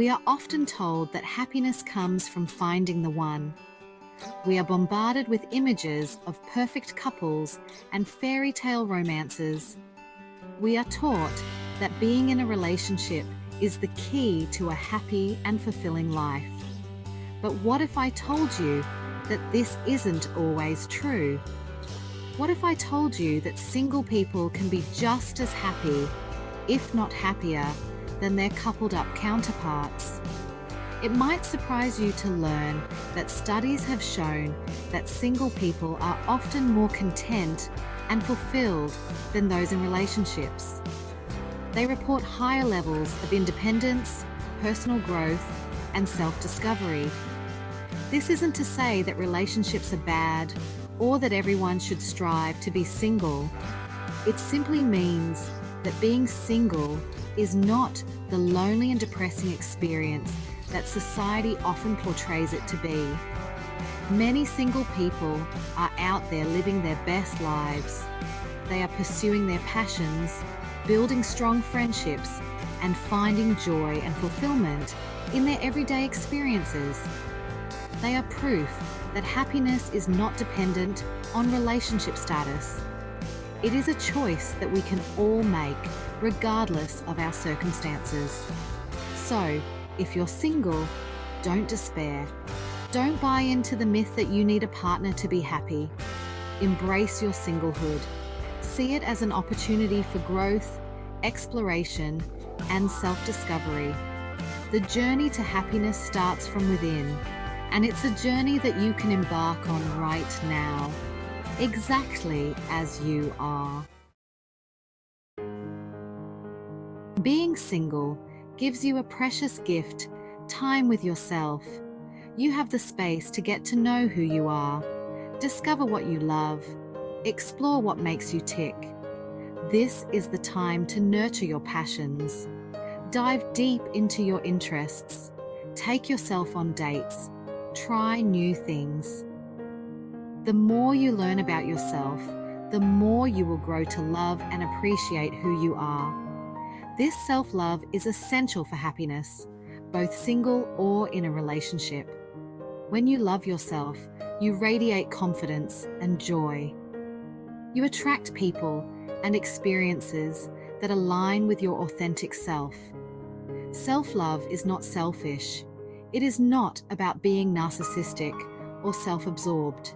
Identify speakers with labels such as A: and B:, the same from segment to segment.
A: We are often told that happiness comes from finding the one. We are bombarded with images of perfect couples and fairy tale romances. We are taught that being in a relationship is the key to a happy and fulfilling life. But what if I told you that this isn't always true? What if I told you that single people can be just as happy, if not happier, than their coupled-up counterparts? It might surprise you to learn that studies have shown that single people are often more content and fulfilled than those in relationships. They report higher levels of independence, personal growth, and self-discovery. This isn't to say that relationships are bad or that everyone should strive to be single. It simply means that being single is not the lonely and depressing experience that society often portrays it to be. Many single people are out there living their best lives. They are pursuing their passions, building strong friendships, and finding joy and fulfillment in their everyday experiences. They are proof that happiness is not dependent on relationship status. It is a choice that we can all make, regardless of our circumstances. So, if you're single, don't despair. Don't buy into the myth that you need a partner to be happy. Embrace your singlehood. See it as an opportunity for growth, exploration, and self-discovery. The journey to happiness starts from within, and it's a journey that you can embark on right now, exactly as you are. Being single gives you a precious gift, time with yourself. You have the space to get to know who you are, discover what you love, explore what makes you tick. This is the time to nurture your passions. Dive deep into your interests. Take yourself on dates. Try new things. The more you learn about yourself, the more you will grow to love and appreciate who you are. This self-love is essential for happiness, both single or in a relationship. When you love yourself, you radiate confidence and joy. You attract people and experiences that align with your authentic self. Self-love is not selfish. It is not about being narcissistic or self-absorbed.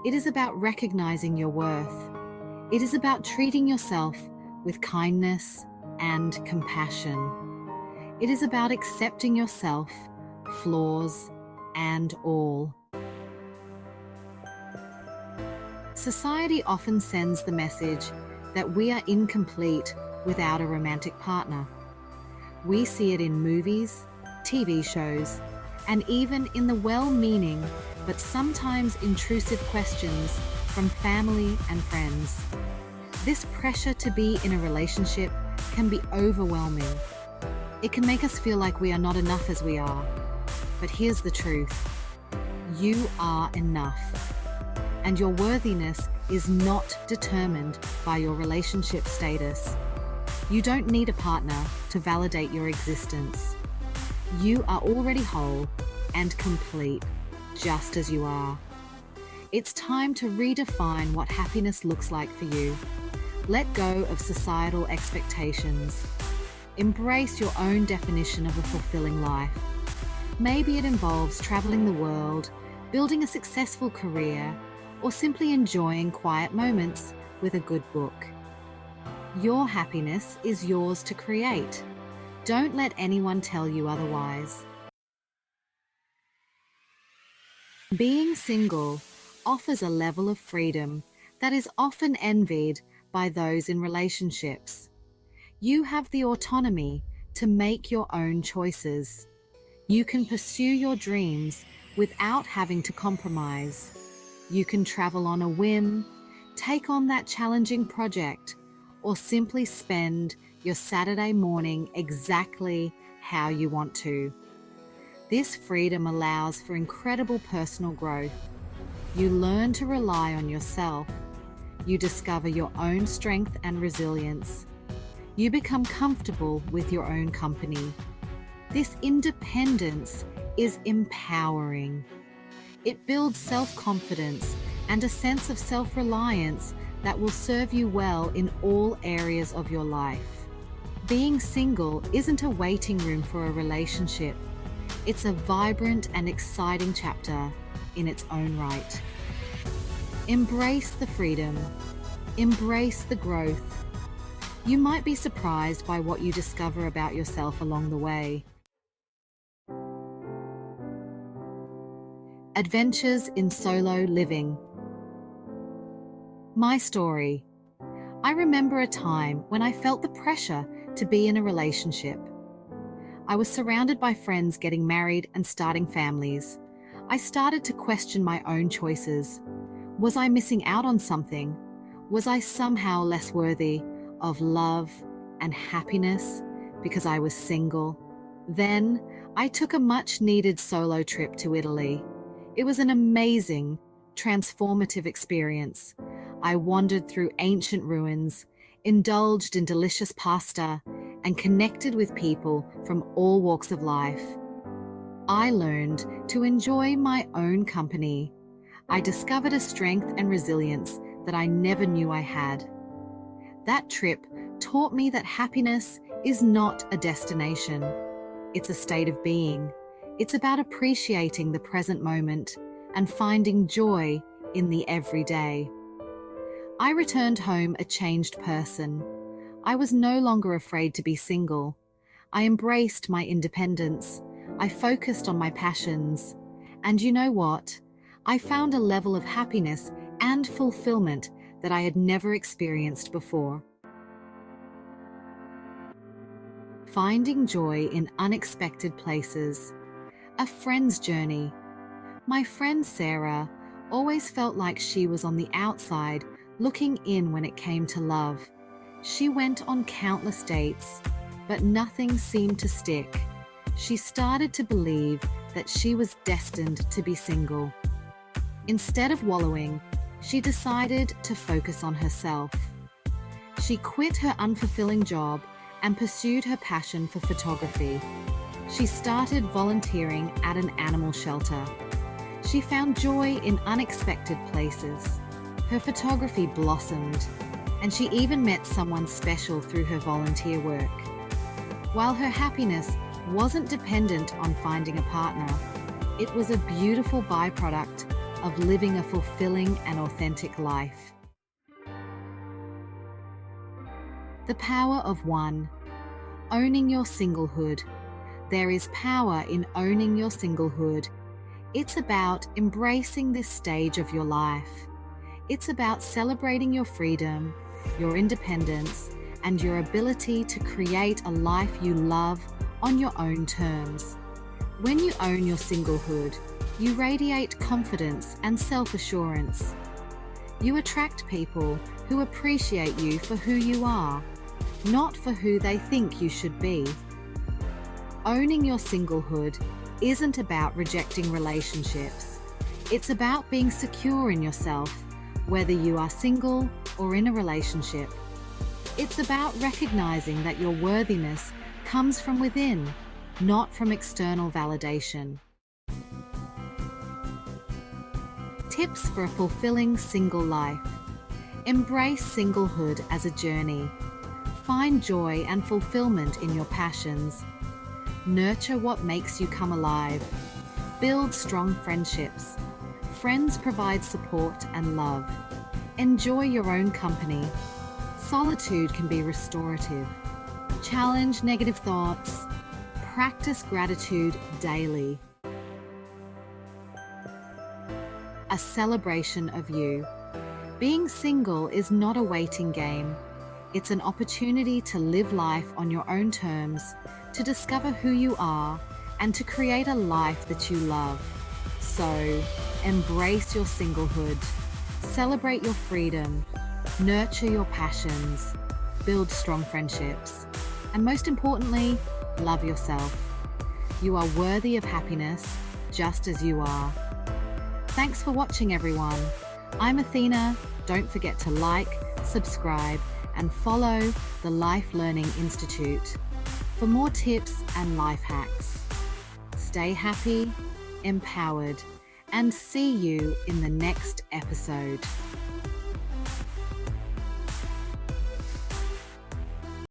A: It is about recognizing your worth. It is about treating yourself with kindness and compassion. It is about accepting yourself, flaws, and all. Society often sends the message that we are incomplete without a romantic partner. We see it in movies, TV shows, and even in the well-meaning but sometimes intrusive questions from family and friends. This pressure to be in a relationship can be overwhelming. It can make us feel like we are not enough as we are. But here's the truth. You are enough. And your worthiness is not determined by your relationship status. You don't need a partner to validate your existence. You are already whole and complete, just as you are. It's time to redefine what happiness looks like for you. Let go of societal expectations. Embrace your own definition of a fulfilling life. Maybe it involves traveling the world, building a successful career, or simply enjoying quiet moments with a good book. Your happiness is yours to create. Don't let anyone tell you otherwise. Being single offers a level of freedom that is often envied by those in relationships. You have the autonomy to make your own choices. You can pursue your dreams without having to compromise. You can travel on a whim, take on that challenging project, or simply spend your Saturday morning exactly how you want to. This freedom allows for incredible personal growth. You learn to rely on yourself. You discover your own strength and resilience. You become comfortable with your own company. This independence is empowering. It builds self-confidence and a sense of self-reliance that will serve you well in all areas of your life. Being single isn't a waiting room for a relationship. It's a vibrant and exciting chapter in its own right. Embrace the freedom. Embrace the growth. You might be surprised by what you discover about yourself along the way. Adventures in solo living. My story. I remember a time when I felt the pressure to be in a relationship. I was surrounded by friends getting married and starting families. I started to question my own choices. Was I missing out on something? Was I somehow less worthy of love and happiness because I was single? Then I took a much-needed solo trip to Italy. It was an amazing, transformative experience. I wandered through ancient ruins, indulged in delicious pasta, and connected with people from all walks of life. I learned to enjoy my own company. I discovered a strength and resilience that I never knew I had. That trip taught me that happiness is not a destination. It's a state of being. It's about appreciating the present moment and finding joy in the everyday. I returned home a changed person. I was no longer afraid to be single. I embraced my independence. I focused on my passions. And you know what? I found a level of happiness and fulfillment that I had never experienced before. Finding joy in unexpected places. A friend's journey. My friend Sarah always felt like she was on the outside looking in when it came to love. She went on countless dates, but nothing seemed to stick. She started to believe that she was destined to be single. Instead of wallowing, she decided to focus on herself. She quit her unfulfilling job and pursued her passion for photography. She started volunteering at an animal shelter. She found joy in unexpected places. Her photography blossomed, and she even met someone special through her volunteer work. While her happiness wasn't dependent on finding a partner, it was a beautiful byproduct of living a fulfilling and authentic life. The power of one. Owning your singlehood. There is power in owning your singlehood. It's about embracing this stage of your life. It's about celebrating your freedom, your independence, and your ability to create a life you love on your own terms. When you own your singlehood, you radiate confidence and self-assurance. You attract people who appreciate you for who you are, not for who they think you should be. Owning your singlehood isn't about rejecting relationships. It's about being secure in yourself, whether you are single or in a relationship. It's about recognizing that your worthiness comes from within, not from external validation. Tips for a fulfilling single life. Embrace singlehood as a journey. Find joy and fulfillment in your passions. Nurture what makes you come alive. Build strong friendships. Friends provide support and love. Enjoy your own company. Solitude can be restorative. Challenge negative thoughts. Practice gratitude daily. A celebration of you. Being single is not a waiting game. It's an opportunity to live life on your own terms, to discover who you are, and to create a life that you love. So, embrace your singlehood. Celebrate your freedom. Nurture your passions. Build strong friendships. And most importantly, love yourself. You are worthy of happiness, just as you are. Thanks for watching, everyone. I'm Athena. Don't forget to like, subscribe, and follow the Life Learning Institute. for more tips and life hacks. Stay happy, empowered, and see you in the next episode.